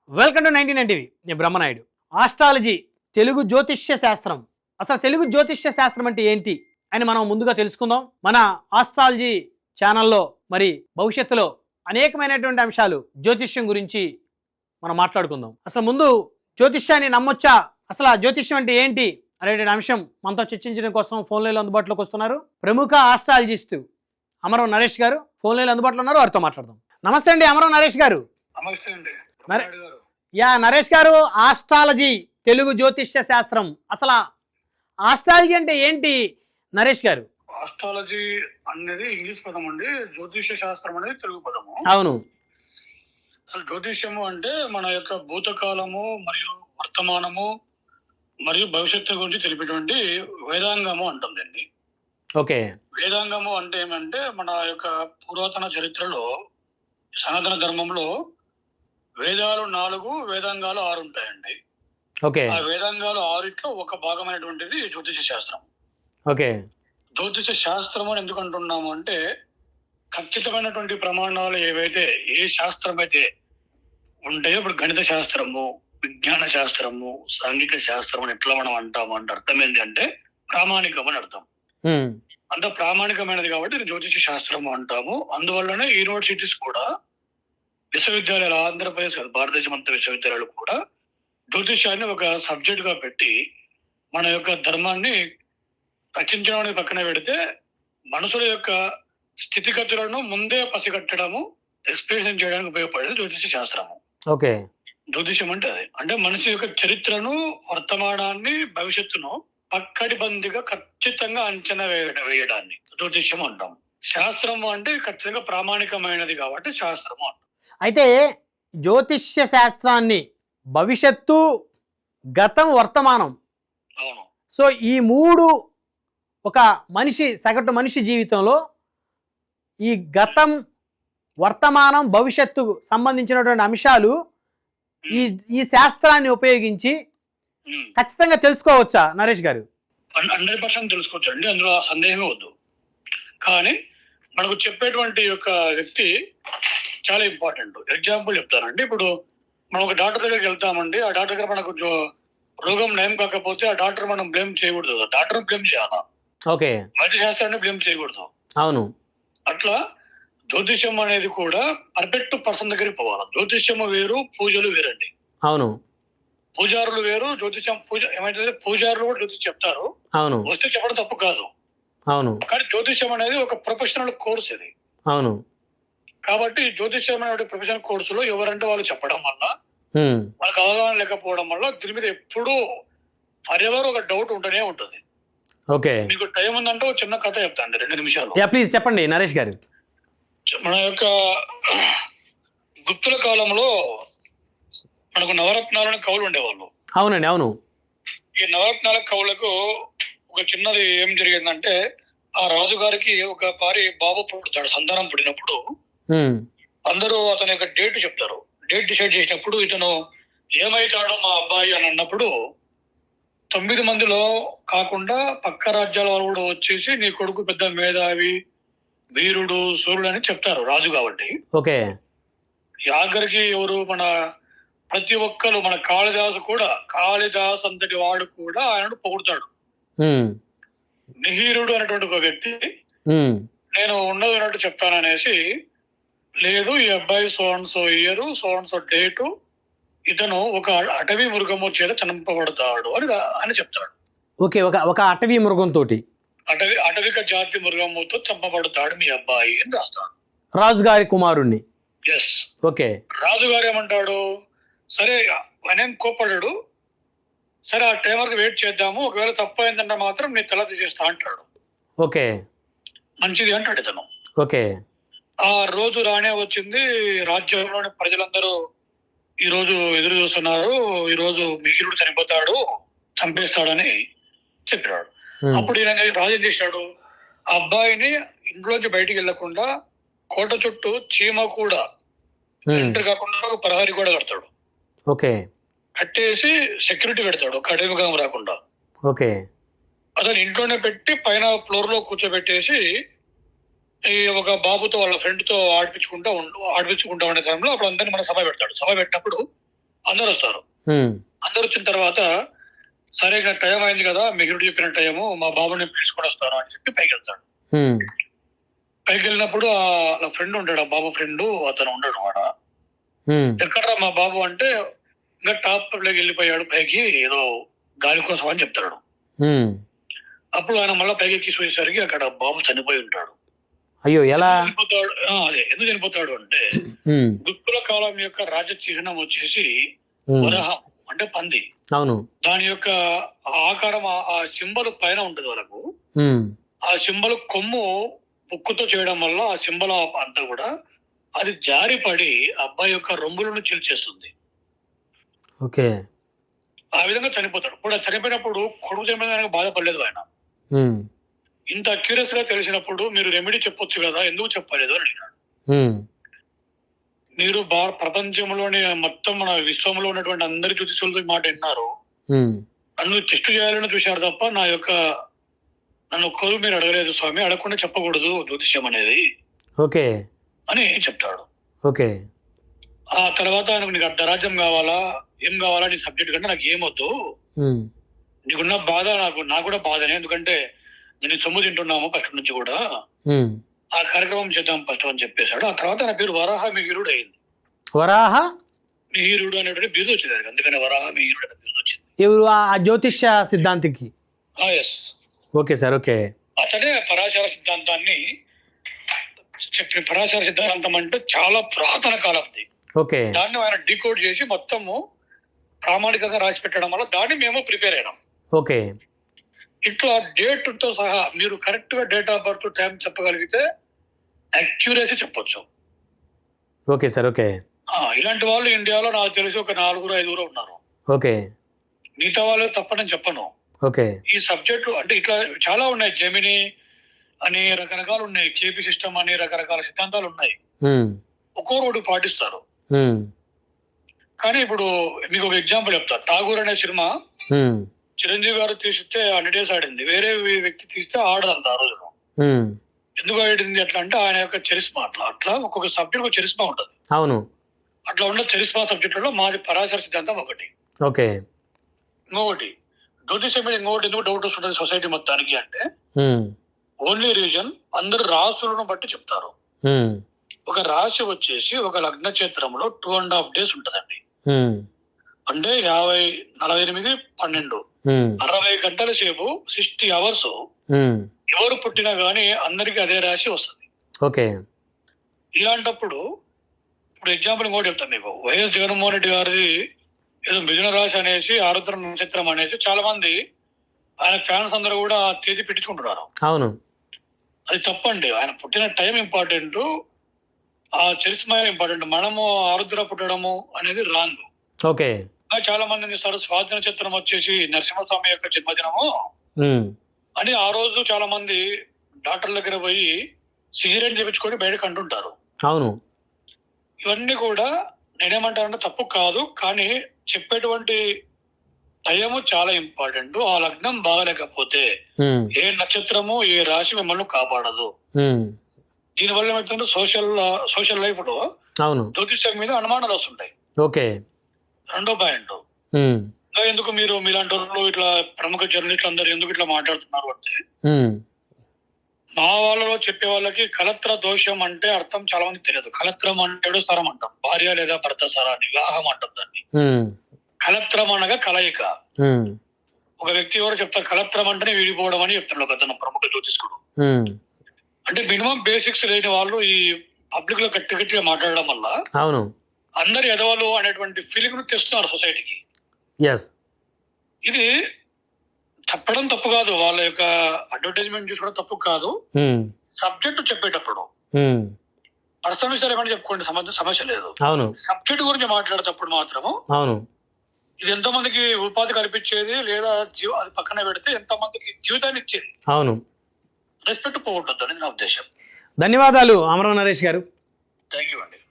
Welcome to 99 TV. నేను Brahmanaidu. Astrology Telugu జ్యోతిష్య శాస్త్రం. అసలు తెలుగు జ్యోతిష్య శాస్త్రం అంటే ఏంటి అని మనం ముందుగా తెలుసుకుందాం. మన ఆస్ట్రాలజీ ఛానల్లో మరి భవిష్యత్తులో అనేకమైనటువంటి అంశాలు జ్యోతిష్యం గురించి మనం మాట్లాడుకుందాం. అసలు ముందు జ్యోతిష్యాన్ని నమ్మొచ్చా, అసలు ఆ జ్యోతిష్యం అంటే ఏంటి అనేటువంటి అంశం మనతో చర్చించడం కోసం ఫోన్ లైన్లో అందుబాటులోకి వస్తున్నారు ప్రముఖ ఆస్ట్రాలజిస్ట్ అమరం నరేష్ గారు. ఫోన్ లైన్లో అందుబాటులో ఉన్నారు, వారితో మాట్లాడదాం. నమస్తే అండి అమరం నరేష్ గారు. నమస్తే అండి నరేష్ గారు, ఆస్ట్రాలజీ తెలుగు జ్యోతిష్య శాస్త్రం, అసలు ఆస్ట్రాలజీ అంటే ఏంటి నరేష్ గారు? ఆస్ట్రాలజీ అనేది ఇంగ్లీష్ పదం అండి, జ్యోతిష్య శాస్త్రం అనేది తెలుగు పదము. అవును. అసలు జ్యోతిష్యము అంటే మన యొక్క భూతకాలము మరియు వర్తమానము మరియు భవిష్యత్తు గురించి తెలిపేటువంటి వేదాంగము అంటుందండి. ఓకే. వేదాంగము అంటే ఏమంటే మన యొక్క పురాతన చరిత్రలో సనాతన ధర్మంలో వేదాలు 4, వేదాంగాలు 6 ఉంటాయండి. ఓకే. ఆ వేదాంగాలు 6 ఒక భాగమైనటువంటిది జ్యోతిష శాస్త్రం. ఓకే. జ్యోతిష శాస్త్రం అని ఎందుకు అంటున్నాము అంటే ఖచ్చితమైనటువంటి ప్రమాణాలు ఏవైతే ఏ శాస్త్రం అయితే ఉంటాయో, ఇప్పుడు గణిత శాస్త్రము, విజ్ఞాన శాస్త్రము, సాంఘిక శాస్త్రం అని ఎట్లా మనం అంటాము అంటే అర్థం ఏంటి అంటే ప్రామాణికం అని అర్థం. అంత ప్రామాణికమైనది కాబట్టి జ్యోతిష శాస్త్రము అంటాము. అందువల్లనే యూనివర్సిటీస్ కూడా, విశ్వవిద్యాలయాలు, ఆంధ్రప్రదేశ్ భారతదేశం అంతా విశ్వవిద్యాలయాలు కూడా జ్యోతిష్యాన్ని ఒక సబ్జెక్ట్ గా పెట్టి మన యొక్క ధర్మాన్ని రచించడం అనేది పక్కన పెడితే మనుషుల యొక్క స్థితిగతులను ముందే పసిగట్టడము, ఎక్స్ప్రెషన్ చేయడానికి ఉపయోగపడేది జ్యోతిష శాస్త్రము. ఓకే. జ్యోతిష్యం అంటే అది అంటే మనిషి యొక్క చరిత్రను, వర్తమానాన్ని, భవిష్యత్తును పక్కడిబందిగా ఖచ్చితంగా అంచనా వేయడాన్ని జ్యోతిష్యం అంటాం. శాస్త్రము అంటే ఖచ్చితంగా ప్రామాణికమైనది కాబట్టి శాస్త్రము అంటాం. అయితే జ్యోతిష్య శాస్త్రాన్ని భవిష్యత్తు, గతం, వర్తమానం, అవును. సో ఈ 3 ఒక సగటు మనిషి జీవితంలో ఈ గతం, వర్తమానం, భవిష్యత్తుకు సంబంధించినటువంటి అంశాలు ఈ శాస్త్రాన్ని ఉపయోగించి ఖచ్చితంగా తెలుసుకోవచ్చా నరేష్ గారు? 100% తెలుసుకోవచ్చు అండి, అందులో సందేహమే వద్దు. కానీ మనకు చెప్పేటువంటి యొక్క వ్యక్తి చాలా ఇంపార్టెంట్. ఎగ్జాంపుల్ చెప్తానండి. ఇప్పుడు మనం ఒక డాక్టర్ దగ్గరికి వెళ్తామండి, ఆ డాక్టర్ దగ్గర మనకు రోగం నయం కాకపోతే ఆ డాక్టర్ మనం బ్లేమ్ చేయకూడదు, డాక్టర్ బ్లేమ్ చేయాలా. ఓకే. వైద్య శాస్త్రాన్ని బ్లేమ్ చేయకూడదు. అవును. అట్లా జ్యోతిష్యం అనేది కూడా పర్ఫెక్ట్ పర్సన్ దగ్గరికి పోవాలి. జ్యోతిష్యము వేరు, పూజలు వేరండి. అవును. పూజారులు వేరు, జ్యోతిష్యం ఏమైతే పూజారులు కూడా జ్యోతిషం చెప్తారు. అవును. వస్తే చెప్పడం తప్పు కాదు. అవును. కానీ జ్యోతిష్యం అనేది ఒక ప్రొఫెషనల్ కోర్స్ ఇది. అవును. కాబట్టి జ్యోతిష్యం అనే ప్రొఫెషనల్ కోర్సులో ఎవరంటే వాళ్ళు చెప్పడం వల్ల, వాళ్ళకి అవగాహన లేకపోవడం వల్ల దీని మీద ఎప్పుడూ ఫరెవర్ ఒక డౌట్ ఉంటూనే ఉంటుంది. ఓకే. మీకు టైం ఉందంటే ఒక చిన్న కథ చెప్తాను, 2 నిమిషాలు. ప్లీజ్ చెప్పండి నరేష్ గారు. మన యొక్క గుప్తుల కాలంలో మనకు నవరత్నాలను కవులు ఉండేవాళ్ళు. అవునండి. అవును. ఈ నవరత్నాల కవులకు ఒక చిన్నది ఏం జరిగిందంటే, ఆ రాజుగారికి ఒక బాబు పుడతాడు. సంతానం పుట్టినప్పుడు అందరూ అతని యొక్క డేట్ చెప్తారు. డేట్ డిసైడ్ చేసినప్పుడు ఇతను ఏమైతాడో మా అబ్బాయి అని అన్నప్పుడు 9 మందిలో కాకుండా పక్క రాజ్యాల వాళ్ళు కూడా వచ్చేసి నీ కొడుకు పెద్ద మేధావి, వీరుడు, సూర్యుడు అని చెప్తారు రాజు కాబట్టి. ఓకే. ఆఖరికి ఎవరు మన ప్రతి ఒక్కరు, మన కాళిదాసు అంతటి వాడు కూడా ఆయనను పొగుడతాడు. మిహిరుడు అనేటువంటి ఒక వ్యక్తి నేను ఉన్నది చెప్తాననేసి, లేదు ఈ అబ్బాయి so and so year, so and so date, ఇతను ఒక అటవీ మృగము చేత చంపబడతాడు అని చెప్తాడు. ఓకే. ఒక అటవీ మృగం తోటి, అటవిక జాతి మృగముతో చంపబడతాడు మీ అబ్బాయి అని రాస్తాడు. రాజుగారి కుమారుణ్ణి. ఎస్. ఓకే. రాజుగారు ఏమంటాడు, సరే ఆయనేం కోపడ్డాడు, సరే ఆ టైం వరకు వెయిట్ చేద్దాము, ఒకవేళ తప్పు అయిందంటే మాత్రం నీ తల తీసేస్తా అంటాడు. ఓకే. మంచిది అంటాడు ఇతను. ఓకే. ఆ రోజు రానే వచ్చింది. రాజ్యంలోని ప్రజలందరూ ఈ రోజు ఎదురు చూస్తున్నారు, ఈ రోజు మిగిలుడు చనిపోతాడు, చంపేస్తాడని చెప్పాడు. అప్పుడు ఈయన రాజు ఏం చేశాడు, ఆ అబ్బాయిని ఇంట్లోంచి బయటికి వెళ్లకుండా కోట చుట్టూ చీమ కూడా ఎంటర్ కాకుండా ఒక ప్రహరీ కూడా కడతాడు. ఓకే. కట్టేసి సెక్యూరిటీ పెడతాడు, ఒక అడవిగా రాకుండా. ఓకే. అతను ఇంట్లోనే పెట్టి పైన ఫ్లోర్ లో కూర్చోబెట్టేసి ఈ ఒక బాబుతో వాళ్ళ ఫ్రెండ్ తో ఆడిపించుకుంటా ఉండే టైంలో అప్పుడు అందరినీ మన సభ పెడతాడు. సభ పెట్టినప్పుడు అందరు వస్తారు. ఉమ్, అందరు వచ్చిన తర్వాత సరే ఇక టైం అయింది కదా, మిగిలిడు చెప్పిన టైము, మా బాబుని పిలుచుకొని వస్తాను అని చెప్పి పైకి వెళ్తాడు. ఉమ్, పైకి వెళ్ళినప్పుడు ఆ ఫ్రెండ్ ఉంటాడు, ఆ బాబు ఫ్రెండ్, అతను ఉండడు వాడ. ఉమ్, ఎక్కడరా మా బాబు అంటే ఇంకా టాప్ లోకి వెళ్ళిపోయాడు పైకి, ఏదో గాలి కోసం అని చెప్తాడు. ఉమ్. అప్పుడు ఆయన మళ్ళీ పైకి ఎక్కి చూసేసరికి అక్కడ బాబు చనిపోయి ఉంటాడు. అయ్యో ఎలా? చనిపోతాడు అదే ఎందుకు చనిపోతాడు అంటే ఉమ్, గుప్తుల కాలం యొక్క రాజ చిహ్నం వచ్చేసి ఉమ్, వరహం అంటే పంది. అవును. దాని యొక్క ఆకారం ఆ సింబల్ పైన ఉంటది వాళ్ళకు. ఉమ్, ఆ సింబల్ కొమ్ము ఉక్కుతో చేయడం వల్ల ఆ సింబల్ అంతా కూడా అది జారిపడి అబ్బాయి యొక్క రొమ్ములను చీల్చేస్తుంది. ఓకే. ఆ విధంగా చనిపోతాడు. ఇప్పుడు ఆ చనిపోయినప్పుడు కొడుకు చనిపోయిన బాధపడలేదు ఆయన. ఉమ్, ఇంత అక్యూరియస్ గా తెలిసినప్పుడు మీరు రెమెడీ చెప్పొచ్చు కదా, ఎందుకు చెప్పలేదు అని అడిగినాడు. ఉమ్, మీరు ప్రపంచంలోని మొత్తం మన విశ్వంలో ఉన్నటువంటి అందరి జ్యోతిషులతో మాట విన్నారు, ఉమ్, నన్ను టెస్ట్ చేయాలని చూశారు తప్ప నన్ను ఒక్కరు మీరు అడగలేదు స్వామి, అడగకుండా చెప్పకూడదు జ్యోతిష్యం అనేది ఓకే అని చెప్తాడు. ఓకే. ఆ తర్వాత ఆయనకు నీకు అర్ధరాజ్యం కావాలా, ఏం కావాలా, నీ సబ్జెక్ట్ కంటే నాకు ఏమొద్దు, ఉమ్, నీకున్న బాధ నాకు కూడా బాధనే, ఎందుకంటే నేను సొమ్ము తింటున్నాము ఫస్ట్ నుంచి కూడా, ఉమ్. ఆ కార్యక్రమం చేద్దాం ఫస్ట్ అని చెప్పేశాడు. ఆ తర్వాత ఆయన పేరు వరాహ మిహిరుడు అయింది. వరాహ మిహిరుడు అనేటువంటి బిరుదు వచ్చింది ఆయనకి. అందుకని వరాహ మిహిరుడు అనే బిరుదు వచ్చింది. ఎవరు? ఆ జ్యోతిష్య సిద్ధాంతికి? Yes, okay sir. ఓకే. అతనే పరాశర సిద్ధాంతాన్ని చెప్పిన. పరాశర సిద్ధాంతం అంటే చాలా పురాతన కాలంది. ఓకే. దాన్ని ఆయన డీకోడ్ చేసి మొత్తము ప్రామాణికంగా రాసి పెట్టడం వల్ల దాన్ని మేము ప్రిపేర్ అయినాం. ఓకే. ఇట్లా డేట్ తో సహా మీరు కరెక్ట్ గా డేట్ ఆఫ్ బర్త్ టైం చెప్పగలిగితే అక్యూరసీ చెప్పొచ్చు. Okay sir. ఓకే. ఇలాంటి వాళ్ళు ఇండియాలో నాకు తెలిసి ఒక 4-5 ఉన్నారు. ఓకే. మిగతా వాళ్ళు తప్పని చెప్పను. ఓకే. ఈ సబ్జెక్టు అంటే ఇట్లా చాలా ఉన్నాయి. జెమిని అని రకరకాలు ఉన్నాయి, కేపీ సిస్టమ్ అని రకరకాల సిద్ధాంతాలు ఉన్నాయి. ఉమ్, ఒక్కొక్కరు పాటిస్తారు. ఉమ్, కానీ ఇప్పుడు మీకు ఒక ఎగ్జాంపుల్ చెప్తా. ఠాగూర్ అనే సినిమా ఉమ్, చిరంజీవి గారు తీసిస్తే 100 days ఆడింది, వేరే వ్యక్తి తీస్తే ఆడదంత ఆ రోజులో. ఉమ్, ఎందుకు ఆడింది అట్లా అంటే ఆయన యొక్క చరిస్మా. అట్లా ఒక్కొక్క సబ్జెక్ట్ ఒక చరిస్మా ఉంటుంది. అవును. అట్లా ఉన్న చరిస్మా సబ్జెక్టులలో మాది పరాశర సిద్ధాంతం ఒకటి. ఓకే. ఇంకొకటి జ్యోతిషం మీద ఇంకొకటి ఎందుకు డౌట్ వస్తుంటుంది సొసైటీ మొత్తానికి అంటే ఉమ్, ఓన్లీ రీజన్ అందరు రాసులను బట్టి చెప్తారు. ఉమ్, ఒక రాశి వచ్చేసి ఒక లగ్న క్షేత్రంలో 2.5 days ఉంటదండి. ఉమ్, అంటే 50, 48, 12, ఉమ్, 60 గంటల సేపు 60 hours ఉమ్, ఎవరు పుట్టినా గానీ అందరికి అదే రాశి వస్తుంది. ఓకే. ఇలాంటప్పుడు ఇప్పుడు ఎగ్జాంపుల్ ఇంకోటి చెప్తాను మీకు. వైఎస్ జగన్మోహన్ రెడ్డి గారిది ఏదో మిథున రాశి అనేసి, ఆరుద్ర నక్షత్రం అనేసి చాలా మంది ఆయన ఫ్యాన్స్ అందరూ కూడా తేదీ పెట్టించుకుంటున్నారు. అవును. అది తప్పండి. ఆయన పుట్టిన టైం ఇంపార్టెంట్, ఆ చరిస్మా ఇంపార్టెంట్. మనము ఆరుద్ర పుట్టడము అనేది రాంగ్. ఓకే. చాలా మంది ఇస్తారు స్వాతి నక్షత్రం వచ్చేసి నరసింహస్వామి యొక్క జన్మదినము ఉమ్, అని ఆ రోజు చాలా మంది డాక్టర్ల దగ్గర పోయి సిగరెట్ చేపించుకొని బయటకు అంటుంటారు. అవును. ఇవన్నీ కూడా నేనేమంటానంటే తప్పు కాదు, కానీ చెప్పేటువంటి టైము చాలా ఇంపార్టెంట్. ఆ లగ్నం బాగలేకపోతే ఉమ్, ఏ నక్షత్రము ఏ రాశి మిమ్మల్ని కాపాడదు. ఉమ్, దీనివల్ల ఏమవుతుందంటే సోషల్ లైఫ్ లో అవును. జ్యోతిష్యం మీద అనుమానాలు వస్తుంటాయి. ఓకే. రెండో పాయింట్, ఉమ్, ఎందుకు మీరు మీలాంటి వాళ్ళు ఇట్లా ప్రముఖ జర్నలిస్టులు అందరూ ఎందుకు ఇట్లా మాట్లాడుతున్నారు అంటే, ఉమ్, మా వాళ్ళలో చెప్పే వాళ్ళకి కలత్ర దోషం అంటే అర్థం చాలా మంది తెలియదు. కలత్రం అంటే సరం అంటాం, భార్య లేదా భర్త సరాన్ని వివాహం అంటాం దాన్ని. ఉమ్, కలత్రం అనగా కలయిక. ఉమ్, ఒక వ్యక్తి ఎవరు చెప్తారు కలత్రం అంటేనే విడిపోవడం అని చెప్తాడు ఒక అతను ప్రముఖ జ్యోతిష్కుడు. ఉమ్, అంటే మినిమం బేసిక్స్ లేని వాళ్ళు ఈ పబ్లిక్ లో గట్టిగా మాట్లాడడం వల్ల అవును. అందరు ఎదవాళ్ళు అనేటువంటి ఫీలింగ్ ను తెస్తున్నారు సొసైటీకి. ఎస్. ఇది చెప్పడం తప్పు కాదు, వాళ్ళ యొక్క అడ్వర్టైజ్మెంట్ చేసుకోవడం తప్పు కాదు. ఉమ్, సబ్జెక్ట్ చెప్పేటప్పుడు ఉమ్, పర్సనల్ విషయాలు ఏమైనా చెప్పుకోండి, సమస్య లేదు. అవును. సబ్జెక్ట్ గురించి మాట్లాడేటప్పుడు మాత్రము అవును. ఇది ఎంతో మందికి ఉపాధి కల్పించేది, లేదా అది పక్కన పెడితే ఎంతో మందికి జీవితాన్ని ఇచ్చేది. అవును. రెస్పెక్ట్ పోగొట్టద్దు అనేది నా ఉద్దేశం. ధన్యవాదాలు అమరం నరేష్ గారు. థ్యాంక్ యూ అండి.